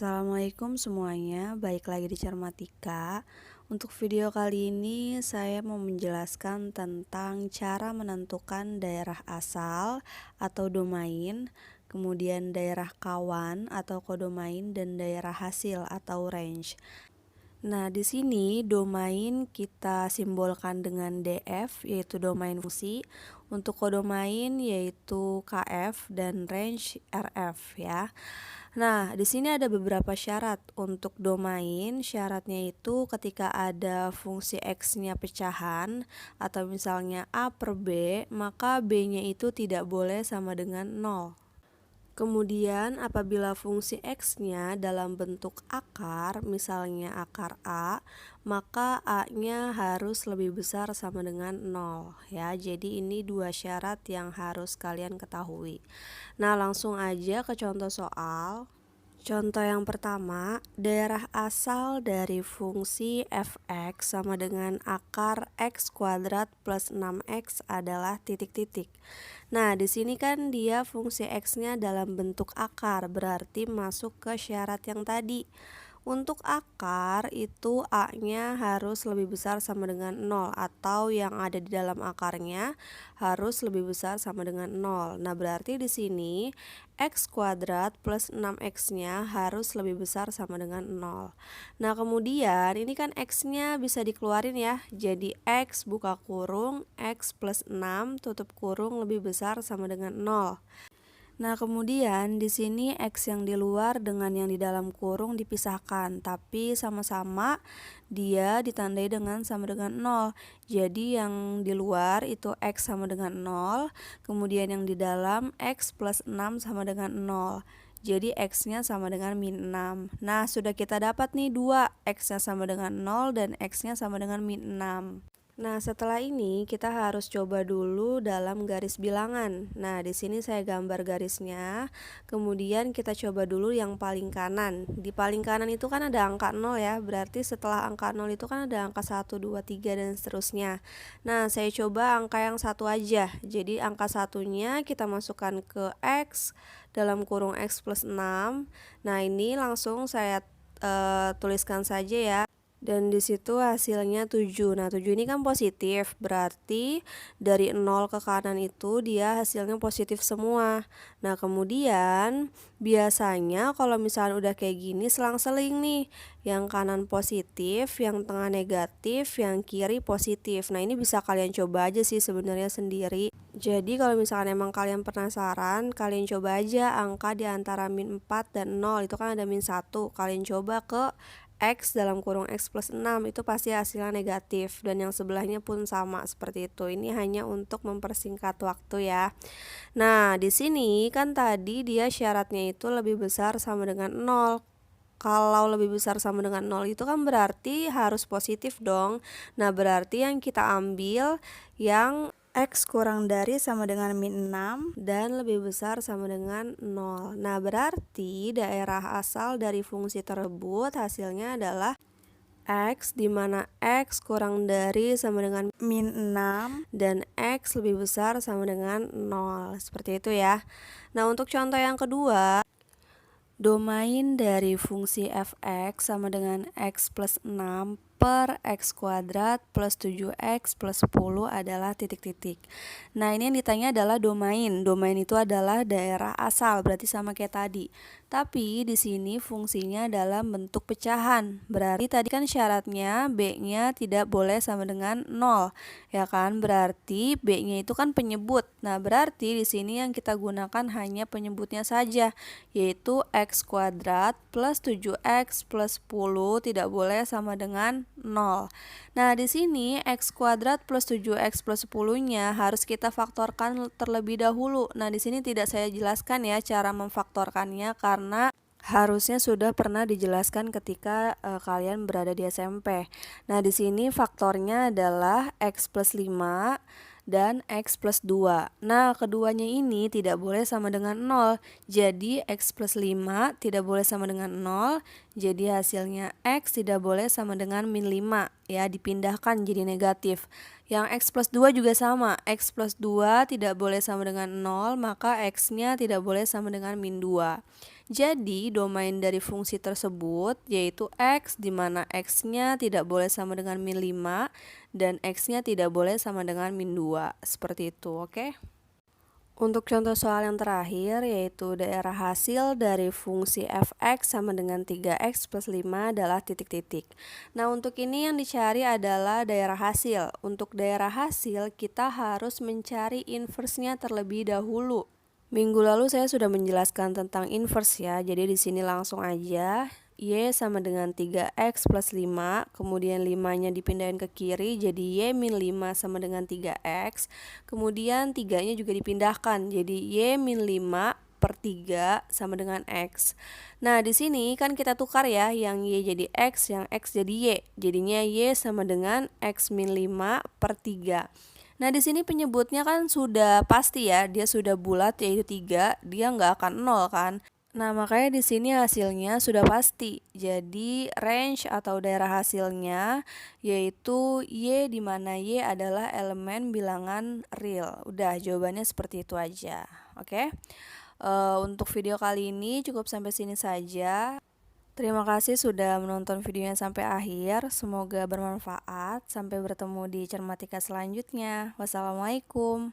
Assalamualaikum semuanya, balik lagi di Cermatika. Untuk video kali ini saya mau menjelaskan tentang cara menentukan daerah asal atau domain, kemudian daerah kawan atau kodomain, dan daerah hasil atau range. Nah, di sini domain kita simbolkan dengan DF, yaitu domain fungsi. Untuk kodomain yaitu KF dan range RF ya. Nah, di sini ada beberapa syarat untuk domain. Syaratnya itu ketika ada fungsi X-nya pecahan atau misalnya A per B, maka B-nya itu tidak boleh sama dengan 0. Kemudian apabila fungsi X-nya dalam bentuk akar, misalnya akar A, maka A-nya harus lebih besar sama dengan 0 ya. Jadi ini dua syarat yang harus kalian ketahui. Nah, langsung aja ke contoh soal. Contoh yang pertama, daerah asal dari fungsi f(x) sama dengan akar x kuadrat plus 6x adalah titik-titik. Nah, di sini kan dia fungsi x-nya dalam bentuk akar, berarti masuk ke syarat yang tadi. Untuk akar itu A-nya harus lebih besar sama dengan 0 atau yang ada di dalam akarnya harus lebih besar sama dengan 0. Nah, berarti di sini x kuadrat plus 6x-nya harus lebih besar sama dengan 0. Nah, kemudian ini kan x-nya bisa dikeluarin ya. Jadi x buka kurung x plus 6 tutup kurung lebih besar sama dengan 0. Nah, kemudian di sini X yang di luar dengan yang di dalam kurung dipisahkan, tapi sama-sama dia ditandai dengan sama dengan 0. Jadi yang di luar itu X sama dengan 0, kemudian yang di dalam X plus 6 sama dengan 0. Jadi X-nya sama dengan min 6. Nah, sudah kita dapat nih dua, X-nya sama dengan 0 dan X-nya sama dengan min 6. Nah, setelah ini kita harus coba dulu dalam garis bilangan. Nah, di sini saya gambar garisnya. Kemudian kita coba dulu yang paling kanan. Di paling kanan itu kan ada angka 0 ya. Berarti setelah angka 0 itu kan ada angka 1, 2, 3 dan seterusnya. Nah, saya coba angka yang satu aja. Jadi angka satunya kita masukkan ke X dalam kurung X plus 6. Nah, ini langsung saya tuliskan saja ya. Dan di situ hasilnya 7. Nah, 7 ini kan positif, berarti dari 0 ke kanan itu dia hasilnya positif semua. Nah, kemudian biasanya kalau misalnya udah kayak gini selang-seling nih. Yang kanan positif, yang tengah negatif, yang kiri positif. Nah, ini bisa kalian coba aja sih sebenarnya sendiri. Jadi kalau misalkan emang kalian penasaran, kalian coba aja angka di antara min 4 dan 0, itu kan ada min 1. Kalian coba ke X dalam kurung X plus 6, itu pasti hasilnya negatif, dan yang sebelahnya pun sama seperti itu. Ini hanya untuk mempersingkat waktu ya. Nah, di sini kan tadi dia syaratnya itu lebih besar sama dengan 0. Kalau lebih besar sama dengan 0 itu kan berarti harus positif dong. Nah, berarti yang kita ambil yang X kurang dari sama dengan min 6 dan lebih besar sama dengan 0. Nah, berarti daerah asal dari fungsi tersebut hasilnya adalah X, di mana X kurang dari sama dengan min 6 dan X lebih besar sama dengan 0. Seperti itu ya. Nah, untuk contoh yang kedua, domain dari fungsi f(x) sama dengan x plus 6 per x kuadrat plus 7x plus 10 adalah titik-titik. Nah, ini yang ditanya adalah domain. Domain itu adalah daerah asal, berarti sama kayak tadi. Tapi di sini fungsinya dalam bentuk pecahan. Berarti tadi kan syaratnya B-nya tidak boleh sama dengan 0, ya kan? Berarti B-nya itu kan penyebut. Nah, berarti di sini yang kita gunakan hanya penyebutnya saja, yaitu x kuadrat plus 7x plus 10 tidak boleh sama dengan 0. Nah, di sini x kuadrat plus 7x plus 10-nya harus kita faktorkan terlebih dahulu. Nah, di sini tidak saya jelaskan ya cara memfaktorkannya karena harusnya sudah pernah dijelaskan ketika kalian berada di SMP. Nah, di sini faktornya adalah x plus 5 dan x plus 2. Nah, keduanya ini tidak boleh sama dengan 0. Jadi x plus 5 tidak boleh sama dengan 0. Jadi hasilnya x tidak boleh sama dengan min 5. Ya, dipindahkan jadi negatif. Yang x plus 2 juga sama. X plus 2 tidak boleh sama dengan 0, maka x-nya tidak boleh sama dengan min 2. Jadi, domain dari fungsi tersebut yaitu X, di mana X-nya tidak boleh sama dengan min 5 dan X-nya tidak boleh sama dengan min 2. Seperti itu, oke? Untuk contoh soal yang terakhir, yaitu daerah hasil dari fungsi f(x) sama dengan 3x plus 5 adalah titik-titik. Nah, untuk ini yang dicari adalah daerah hasil. Untuk daerah hasil, kita harus mencari inverse-nya terlebih dahulu. Minggu lalu saya sudah menjelaskan tentang inverse ya, jadi di sini langsung aja. Y sama dengan 3x plus 5, kemudian 5-nya dipindahin ke kiri, jadi Y min 5 sama dengan 3x, kemudian 3-nya juga dipindahkan, jadi Y min 5 per 3 sama dengan X. Nah, di sini kan kita tukar ya, yang Y jadi X, yang X jadi Y, jadinya Y sama dengan X min 5 per 3. Nah, di sini penyebutnya kan sudah pasti ya, dia sudah bulat yaitu 3, dia nggak akan 0 kan. Nah, makanya di sini hasilnya sudah pasti. Jadi, range atau daerah hasilnya yaitu Y, di mana Y adalah elemen bilangan real. Udah, jawabannya seperti itu aja. Oke? Untuk video kali ini cukup sampai sini saja. Terima kasih sudah menonton videonya sampai akhir. Semoga bermanfaat. Sampai bertemu di Cermatika selanjutnya. Wassalamualaikum.